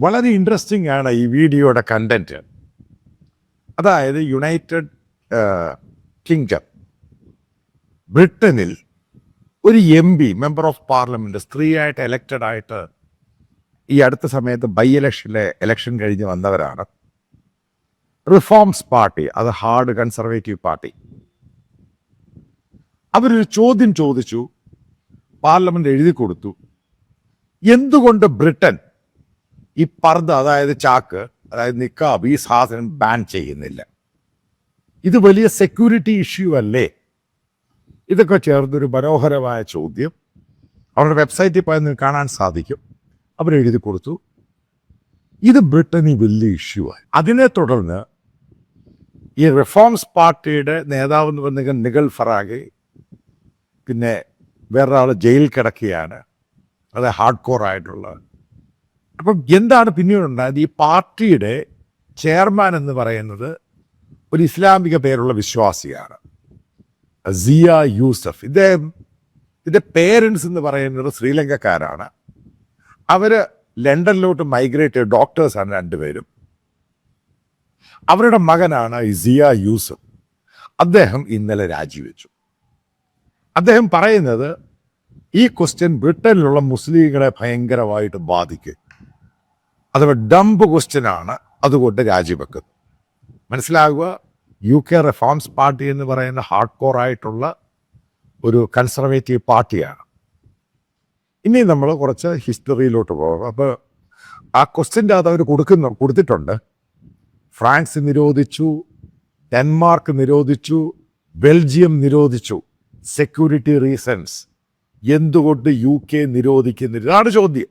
വളരെ ഇൻട്രസ്റ്റിംഗ് ആണ് ഈ വീഡിയോയുടെ കണ്ടന്റ്. അതായത് യുണൈറ്റഡ് കിങ്ഡം ബ്രിട്ടനിൽ ഒരു MP മെമ്പർ ഓഫ് പാർലമെന്റ് സ്ത്രീയായിട്ട് എലക്റ്റഡ് ആയിട്ട് ഈ അടുത്ത സമയത്ത് ഇലക്ഷൻ കഴിഞ്ഞ് വന്നവരാണ്. റിഫോംസ് പാർട്ടി, അത് ഹാർഡ് കൺസർവേറ്റീവ് പാർട്ടി. അവരൊരു ചോദ്യം ചോദിച്ചു, പാർലമെന്റ് എഴുതി കൊടുത്തു, എന്തുകൊണ്ട് ബ്രിട്ടൻ ഈ പർദ്ദ, അതായത് ചാക്ക്, അതായത് നിക്കാബ്, ഈ സാധനം ബാൻ ചെയ്യുന്നില്ല? ഇത് വലിയ സെക്യൂരിറ്റി ഇഷ്യൂ അല്ലേ? ഇതൊക്കെ ചേർന്നൊരു മനോഹരമായ ചോദ്യം. അവരുടെ വെബ്സൈറ്റിൽ പോയി കാണാൻ സാധിക്കും. അവരെഴുതി കൊടുത്തു. ഇത് ബ്രിട്ടനിൽ വലിയ ഇഷ്യൂ ആയി. അതിനെ തുടർന്ന് ഈ റിഫോംസ് പാർട്ടിയുടെ നേതാവ് എന്ന് പറഞ്ഞ നിഗൽ ഫറാഗെ, പിന്നെ വേറൊരാൾ ജയിലിൽ കിടക്കുകയാണ്, അത് ഹാർഡ് കോർ ആയിട്ടുള്ള. അപ്പം എന്താണ് പിന്നീടുണ്ടായത്? ഈ പാർട്ടിയുടെ ചെയർമാൻ എന്ന് പറയുന്നത് ഒരു ഇസ്ലാമിക പേരുള്ള വിശ്വാസിയാണ്, സിയ യൂസഫ്. ഇതിൻ്റെ പേരൻസ് എന്ന് പറയുന്നത് ശ്രീലങ്കക്കാരാണ്. അവർ ലണ്ടനിലോട്ട് മൈഗ്രേറ്റ് ചെയ്ത ഡോക്ടേഴ്സാണ് രണ്ടുപേരും. അവരുടെ മകനാണ് ഈ സിയ യൂസഫ്. അദ്ദേഹം ഇന്നലെ രാജിവെച്ചു. അദ്ദേഹം പറയുന്നത് ഈ ക്വസ്റ്റ്യൻ ബ്രിട്ടനിലുള്ള മുസ്ലിങ്ങളെ ഭയങ്കരമായിട്ട് ബാധിക്കും, അഥവാ ഡംപ് ക്വസ്റ്റ്യനാണ്, അതുകൊണ്ട് രാജിവെക്കുന്നു. മനസ്സിലാകുക, UK റിഫോംസ് പാർട്ടി എന്ന് പറയുന്ന ഹാർഡ് കോർ ആയിട്ടുള്ള ഒരു കൺസർവേറ്റീവ് പാർട്ടിയാണ്. ഇനി നമ്മൾ കുറച്ച് ഹിസ്റ്ററിയിലോട്ട് പോകാം. അപ്പോൾ ആ ക്വസ്റ്റ്യൻ്റെ അത് അവർ കൊടുത്തിട്ടുണ്ട്. ഫ്രാൻസ് നിരോധിച്ചു, ഡെൻമാർക്ക് നിരോധിച്ചു, ബെൽജിയം നിരോധിച്ചു. Security reasons. എന്തുകൊണ്ട് UK നിരോധിക്കുന്നില്ല? ഇതാണ് ചോദ്യം.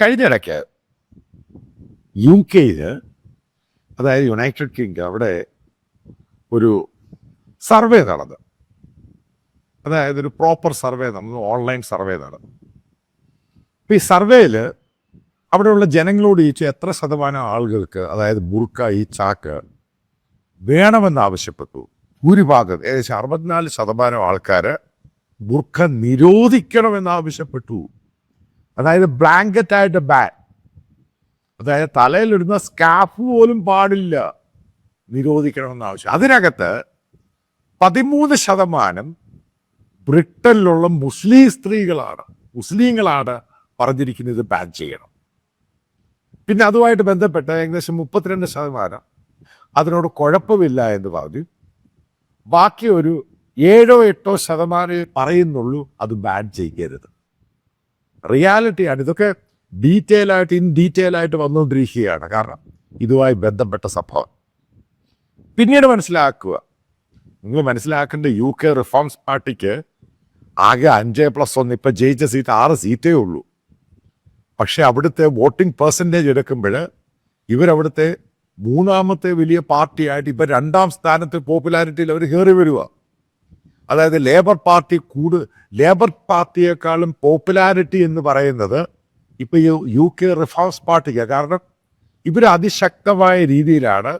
കഴിഞ്ഞിടയ്ക്ക് UK അതായത് യുണൈറ്റഡ് കിങ്ഡം, അവിടെ ഒരു സർവേ നടന്നു. അതായത് ഒരു പ്രോപ്പർ സർവേ നടന്നു, ഓൺലൈൻ സർവേ നടന്നു. അപ്പം ഈ സർവേയിൽ അവിടെയുള്ള ജനങ്ങളോട് ചോദിച്ചു എത്ര ശതമാനം ആളുകൾക്ക്, അതായത് ബുർക്ക, ഈ ചാക്ക് വേണമെന്നാവശ്യപ്പെട്ടു. ഭൂരിഭാഗം, ഏകദേശം 64% ആൾക്കാർ ബുർക്ക നിരോധിക്കണമെന്നാവശ്യപ്പെട്ടു. അതായത് ബ്ലാങ്കറ്റായിട്ട് ബാൻ, അതായത് തലയിലിടുന്ന സ്കാഫ് പോലും പാടില്ല, നിരോധിക്കണമെന്ന് ആവശ്യം. അതിനകത്ത് 13% ബ്രിട്ടനിലുള്ള മുസ്ലിങ്ങളാണ് പറഞ്ഞിരിക്കുന്നത് ബാൻ ചെയ്യണം. പിന്നെ അതുമായിട്ട് ബന്ധപ്പെട്ട് ഏകദേശം 32% അതിനോട് കുഴപ്പമില്ല എന്ന് പറഞ്ഞു. ബാക്കി ഒരു 7-8% പറയുന്നുള്ളൂ അത് ബാൻ ചെയ്യരുത്. റിയാലിറ്റിയാണ്. ഇതൊക്കെ ഇൻ ഡീറ്റെയിൽ ആയിട്ട് വന്നുകൊണ്ടിരിക്കുകയാണ്. കാരണം ഇതുമായി ബന്ധപ്പെട്ട സംഭവം പിന്നീട് മനസ്സിലാക്കുക. നിങ്ങൾ മനസ്സിലാക്കേണ്ട UK റിഫോംസ് പാർട്ടിക്ക് ആകെ 5+1, ഇപ്പം ജയിച്ച സീറ്റ് 6 സീറ്റേ ഉള്ളൂ. പക്ഷെ അവിടുത്തെ വോട്ടിംഗ് പെർസെൻറ്റേജ് എടുക്കുമ്പോൾ ഇവരവിടുത്തെ 3ാമത്തെ വലിയ പാർട്ടിയായിട്ട് ഇപ്പം 2ാം സ്ഥാനത്ത് പോപ്പുലാരിറ്റിയിൽ അവർ കയറി വരിക. അതായത് ലേബർ പാർട്ടിയേക്കാളും പോപ്പുലാരിറ്റി എന്ന് പറയുന്നത് ഇപ്പം UK റിഫോംസ് പാർട്ടിക്ക്. കാരണം ഇവർ അതിശക്തമായ രീതിയിലാണ്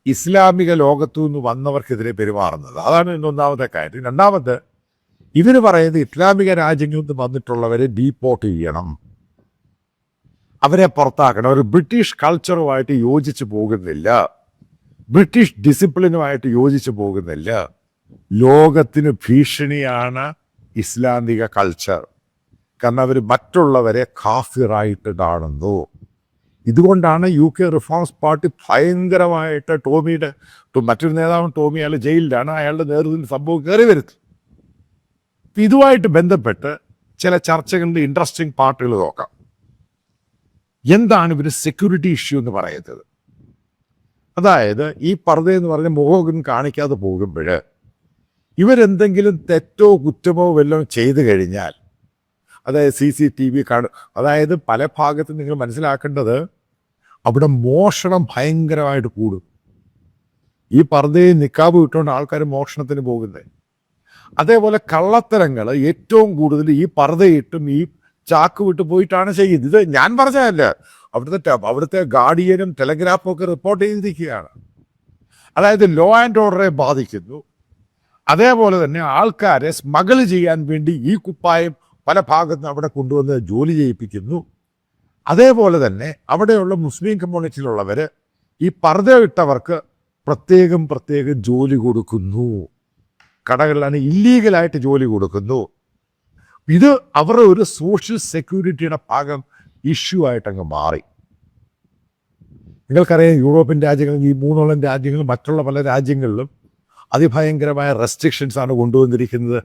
ഇസ്ലാമിക ലോകത്തു നിന്ന് വന്നവർക്കെതിരെ പെരുമാറുന്നത്. അതാണ് ഒന്നാമത്തെ കാര്യം. രണ്ടാമത്, ഇവർ പറയുന്നത് ഇസ്ലാമിക രാജ്യങ്ങളിൽ നിന്ന് വന്നിട്ടുള്ളവരെ ഡീപ്പോർട്ട് ചെയ്യണം, അവരെ പുറത്താക്കണം. അവർ ബ്രിട്ടീഷ് കൾച്ചറുമായിട്ട് യോജിച്ച് പോകുന്നില്ല, ബ്രിട്ടീഷ് ഡിസിപ്ലിനുമായിട്ട് യോജിച്ച് പോകുന്നില്ല. ലോകത്തിന് ഭീഷണിയാണ് ഇസ്ലാമിക കൾച്ചർ. കാരണം അവർ മറ്റുള്ളവരെ കാഫിറായിട്ട് കാണുന്നു. ഇതുകൊണ്ടാണ് UK റിഫോംസ് പാർട്ടി ഭയങ്കരമായിട്ട് മറ്റൊരു നേതാവ് ടോമി, അയാൾ ജയിലിലാണ്, അയാളുടെ നേതൃത്വത്തിൽ സംഭവം കയറി വരുന്നത്. ഇതുമായിട്ട് ബന്ധപ്പെട്ട് ചില ചർച്ചകളുടെ ഇൻട്രസ്റ്റിംഗ് പാർട്ടുകൾ നോക്കാം. എന്താണ് ഇവർ സെക്യൂരിറ്റി ഇഷ്യൂ എന്ന് പറയുന്നത്? അതായത് ഈ പർദ്ദ എന്ന് പറഞ്ഞ മുഖമൊന്നും കാണിക്കാതെ പോകുമ്പോൾ ഇവരെന്തെങ്കിലും തെറ്റോ കുറ്റമോ വല്ലതും ചെയ്തു കഴിഞ്ഞാൽ, അതായത് CCTV കാണും. അതായത് പല ഭാഗത്തും നിങ്ങൾ മനസ്സിലാക്കേണ്ടത്, അവിടെ മോഷണം ഭയങ്കരമായിട്ട് കൂടും. ഈ പർദ്ദയും നിക്കാബ് ഇട്ടുകൊണ്ട് ആൾക്കാർ മോഷണത്തിന് പോകുന്നത്. അതേപോലെ കള്ളത്തരങ്ങൾ ഏറ്റവും കൂടുതൽ ഈ പർദ്ദയിട്ടും ഈ ചാക്ക് വിട്ട് പോയിട്ടാണ് ചെയ്യുന്നത്. ഇത് ഞാൻ പറഞ്ഞതല്ല, അവിടുത്തെ ഗാർഡിയനും ടെലഗ്രാഫും ഒക്കെ റിപ്പോർട്ട് ചെയ്തിരിക്കുകയാണ്. അതായത് ലോ ആൻഡ് ഓർഡറെ ബാധിക്കുന്നു. അതേപോലെ തന്നെ ആൾക്കാരെ സ്മഗിൾ ചെയ്യാൻ വേണ്ടി ഈ കുപ്പായം പല ഭാഗത്തും അവിടെ കൊണ്ടുവന്ന് ജോലി ചെയ്യിപ്പിക്കുന്നു. അതേപോലെ തന്നെ അവിടെയുള്ള മുസ്ലിം കമ്മ്യൂണിറ്റിയിലുള്ളവർ ഈ പർദ്ദ ഇട്ടവർക്ക് പ്രത്യേകം ജോലി കൊടുക്കുന്നു. കടകളിലാണ് ഇല്ലീഗലായിട്ട് ജോലി കൊടുക്കുന്നു. ഇത് അവരുടെ ഒരു സോഷ്യൽ സെക്യൂരിറ്റിയുടെ ഭാഗം ഇഷ്യൂ ആയിട്ടങ്ങ് മാറി. നിങ്ങൾക്കറിയാം, യൂറോപ്യൻ രാജ്യങ്ങളിൽ, ഈ മൂന്നോളം രാജ്യങ്ങളും മറ്റുള്ള പല രാജ്യങ്ങളിലും അതിഭയങ്കരമായ റെസ്ട്രിക്ഷൻസ് ആണ് കൊണ്ടുവന്നിരിക്കുന്നത്.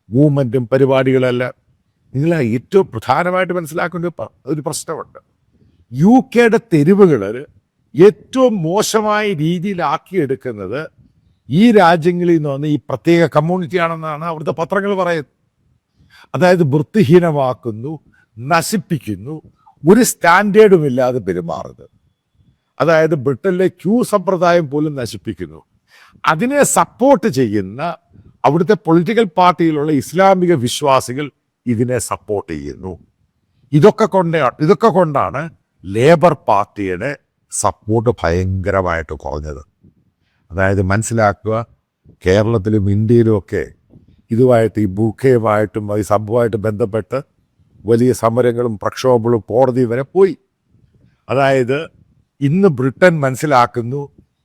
മൂവ്മെൻറ്റും പരിപാടികളെല്ലാം. നിങ്ങൾ ഏറ്റവും പ്രധാനമായിട്ട് മനസ്സിലാക്കേണ്ട ഒരു പ്രശ്നമുണ്ട്. യു കെയുടെ തെരുവുകളിൽ ഏറ്റവും മോശമായ രീതിയിലാക്കിയെടുക്കുന്നത് ഈ രാജ്യങ്ങളിൽ നിന്ന് വന്ന് ഈ പ്രത്യേക കമ്മ്യൂണിറ്റിയാണെന്നാണ് അവിടുത്തെ പത്രങ്ങൾ പറയുന്നത്. അതായത് വൃത്തിഹീനമാക്കുന്നു, നശിപ്പിക്കുന്നു, ഒരു സ്റ്റാൻഡേർഡും ഇല്ലാതെ പെരുമാറുന്നത്. അതായത് ബ്രിട്ടനിലെ ക്യൂ സമ്പ്രദായം പോലും നശിപ്പിക്കുന്നു. അതിനെ സപ്പോർട്ട് ചെയ്യുന്ന അവിടുത്തെ പൊളിറ്റിക്കൽ പാർട്ടിയിലുള്ള ഇസ്ലാമിക വിശ്വാസികൾ ഇതിനെ സപ്പോർട്ട് ചെയ്യുന്നു. ഇതൊക്കെ കൊണ്ടാണ് ലേബർ പാർട്ടിയുടെ സപ്പോർട്ട് ഭയങ്കരമായിട്ട് കുറഞ്ഞത്. അതായത് മനസ്സിലാക്കുക, കേരളത്തിലും ഇന്ത്യയിലും ഒക്കെ ഇതുമായിട്ട്, ഈ ബുക്കയുമായിട്ടും ഈ സംഭവമായിട്ട് ബന്ധപ്പെട്ട് വലിയ സമരങ്ങളും പ്രക്ഷോഭങ്ങളും കോടതി വരെ പോയി. അതായത് ഇന്ന് ബ്രിട്ടൻ മനസ്സിലാക്കുന്നു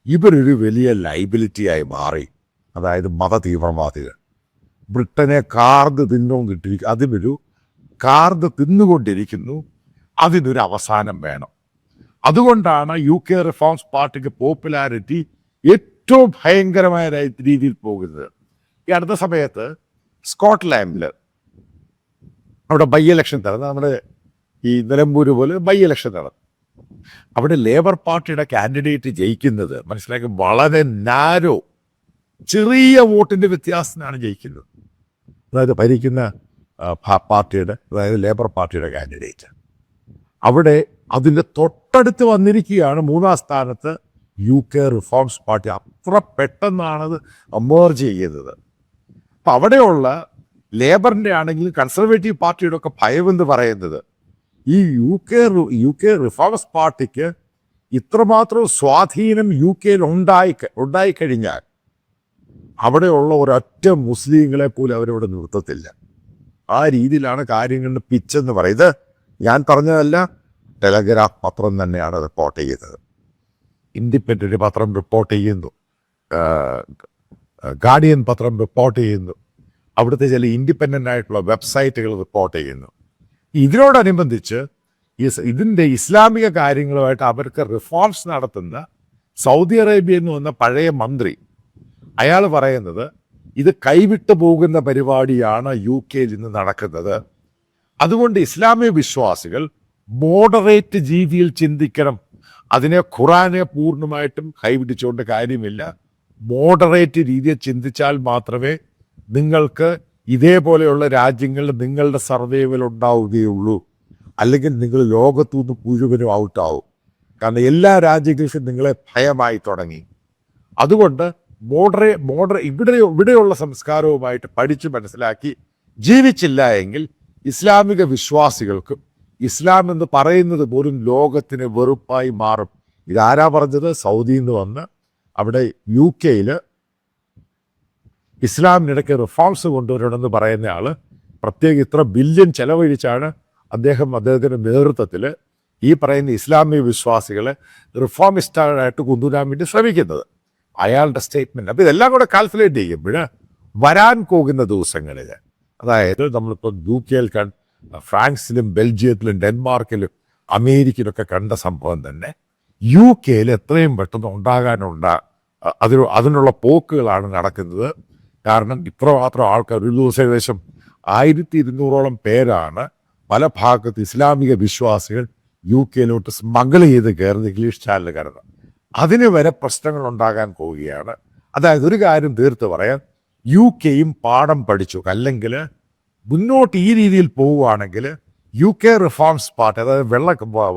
ഇവരൊരു വലിയ ലൈബിലിറ്റിയായി മാറി. അതായത് മത തീവ്രവാദികൾ ബ്രിട്ടനെ കാർന്ന് തിന്നുകൊണ്ടിരിക്കുന്നു. അതിനൊരു അവസാനം വേണം. അതുകൊണ്ടാണ് യു കെ റിഫോംസ് പാർട്ടിക്ക് പോപ്പുലാരിറ്റി ഏറ്റവും ഭയങ്കരമായ രീതിയിൽ പോകുന്നത്. ഈ അടുത്ത സമയത്ത് സ്കോട്ട്ലാൻഡിൽ അവിടെ ബൈ ഇലക്ഷൻ നടന്നു. നമ്മുടെ ഈ നിലമ്പൂർ പോലെ ബൈ ഇലക്ഷൻ നടന്നു. അവിടെ ലേബർ പാർട്ടിയുടെ കാൻഡിഡേറ്റ് ജയിക്കുന്നത് മനസ്സിലാക്കി വളരെ നാരോ, ചെറിയ വോട്ടിൻ്റെ വ്യത്യാസത്തിനാണ് ജയിക്കുന്നത്. അതായത് ഭരിക്കുന്ന പാർട്ടിയുടെ, അതായത് ലേബർ പാർട്ടിയുടെ കാൻഡിഡേറ്റ്. അവിടെ അതിൻ്റെ തൊട്ടടുത്ത് വന്നിരിക്കുകയാണ് മൂന്നാം സ്ഥാനത്ത് യു കെ റിഫോംസ് പാർട്ടി. അത്ര പെട്ടെന്നാണത് എമേർജ് ചെയ്യുന്നത്. അപ്പം അവിടെയുള്ള ലേബറിൻ്റെ ആണെങ്കിലും കൺസർവേറ്റീവ് പാർട്ടിയുടെ ഒക്കെ ഭയമെന്ന് പറയുന്നത് ഈ യു കെ റിഫോംസ് പാർട്ടിക്ക് ഇത്രമാത്രം സ്വാധീനം യു കെയിൽ ഉണ്ടായിക്കഴിഞ്ഞാൽ അവിടെയുള്ള ഒരൊറ്റ മുസ്ലിങ്ങളെ പോലും അവരവിടെ നിർത്തത്തില്ല. ആ രീതിയിലാണ് കാര്യങ്ങളുടെ പിച്ചെന്ന് പറയുന്നത്. ഞാൻ പറഞ്ഞതല്ല, ടെലഗ്രാഫ് പത്രം തന്നെയാണ് റിപ്പോർട്ട് ചെയ്യുന്നത്. ഇൻഡിപെൻഡൻ്റ് പത്രം റിപ്പോർട്ട് ചെയ്യുന്നു, ഗാർഡിയൻ പത്രം റിപ്പോർട്ട് ചെയ്യുന്നു, അവിടുത്തെ ചില ഇൻഡിപെൻഡൻ്റ് ആയിട്ടുള്ള വെബ്സൈറ്റുകൾ റിപ്പോർട്ട് ചെയ്യുന്നു. ഇതിനോടനുബന്ധിച്ച് ഇതിൻ്റെ ഇസ്ലാമിക കാര്യങ്ങളുമായിട്ട് അവർക്ക് റിഫോംസ് നടത്തുന്ന സൗദി അറേബ്യയിൽ നിന്ന് വന്ന പഴയ മന്ത്രി, അയാൾ പറയുന്നത് ഇത് കൈവിട്ടു പോകുന്ന പരിപാടിയാണ് യു കെയിൽ ഇന്ന് നടക്കുന്നത്. അതുകൊണ്ട് ഇസ്ലാമിക വിശ്വാസികൾ മോഡറേറ്റ് രീതിയിൽ ചിന്തിക്കണം. അതിനെ ഖുറാനെ പൂർണ്ണമായിട്ടും കൈപിടിച്ചുകൊണ്ട് കാര്യമില്ല. മോഡറേറ്റ് രീതിയിൽ ചിന്തിച്ചാൽ മാത്രമേ നിങ്ങൾക്ക് ഇതേപോലെയുള്ള രാജ്യങ്ങളിൽ നിങ്ങളുടെ സർവൈവൽ ഉണ്ടാവുകയുള്ളൂ. അല്ലെങ്കിൽ നിങ്ങൾ ലോകത്തുനിന്ന് മുഴുവനും ഔട്ടാവും. കാരണം എല്ലാ രാജ്യങ്ങൾക്കും നിങ്ങളെ ഭയമായി തുടങ്ങി. അതുകൊണ്ട് ഇവിടെയുള്ള സംസ്കാരവുമായിട്ട് പഠിച്ചു മനസ്സിലാക്കി ജീവിച്ചില്ല എങ്കിൽ ഇസ്ലാമിക വിശ്വാസികൾക്കും ഇസ്ലാം എന്ന് പറയുന്നത് പോലും ലോകത്തിന് വെറുപ്പായി മാറും. ഇതാരാ പറഞ്ഞത്? സൗദിയിൽ നിന്ന് വന്ന് അവിടെ യു കെയിൽ ഇസ്ലാമിനിടയ്ക്ക് റിഫോംസ് കൊണ്ടുവരണമെന്ന് പറയുന്ന ആൾ പ്രത്യേക ഇത്ര ബില്യൺ ചെലവഴിച്ചാണ് അദ്ദേഹത്തിൻ്റെ നേതൃത്വത്തിൽ ഈ പറയുന്ന ഇസ്ലാമിക വിശ്വാസികളെ റിഫോമിസ്റ്റായിട്ട് കൊണ്ടുവരാൻ വേണ്ടി ശ്രമിക്കുന്നത്. അയാളുടെ സ്റ്റേറ്റ്മെൻറ്റ്. അപ്പോൾ ഇതെല്ലാം കൂടെ കാൽക്കുലേറ്റ് ചെയ്യുമ്പോൾ വരാൻ പോകുന്ന ദിവസങ്ങളിൽ, അതായത് നമ്മളിപ്പോൾ യു കെയിൽ ഫ്രാൻസിലും ബെൽജിയത്തിലും ഡെൻമാർക്കിലും അമേരിക്കയിലൊക്കെ കണ്ട സംഭവം തന്നെ യു കെയിൽ എത്രയും പെട്ടെന്ന് അതിനുള്ള പോക്കുകളാണ് നടക്കുന്നത്. കാരണം ഇത്രമാത്രം ആൾക്കാർ, ഒരു ദിവസം ഏകദേശം 1200ഓളം പേരാണ് പല ഭാഗത്ത് ഇസ്ലാമിക വിശ്വാസികൾ യു കെയിലോട്ട് സ്മഗിൾ ചെയ്ത് കയറുന്നത്, ഇംഗ്ലീഷ് ചാനൽ കയറുന്നത്. അതിന് വരെ പ്രശ്നങ്ങൾ ഉണ്ടാകാൻ പോവുകയാണ്. അതായത് ഒരു കാര്യം തീർത്ത് പറയാൻ, യു കെയും പാഠം പഠിച്ചു. അല്ലെങ്കിൽ മുന്നോട്ട് ഈ രീതിയിൽ പോവുകയാണെങ്കിൽ യു കെ റിഫോംസ് പാർട്ടി, അതായത്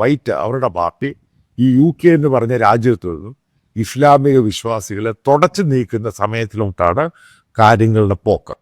വൈറ്റ് അവരുടെ പാർട്ടി ഈ യു കെ എന്ന് പറഞ്ഞ രാജ്യത്തു നിന്നും ഇസ്ലാമിക വിശ്വാസികളെ തുടച്ചു നീക്കുന്ന സമയത്തിലോട്ടാണ് കാര്യങ്ങളുടെ പോക്ക്.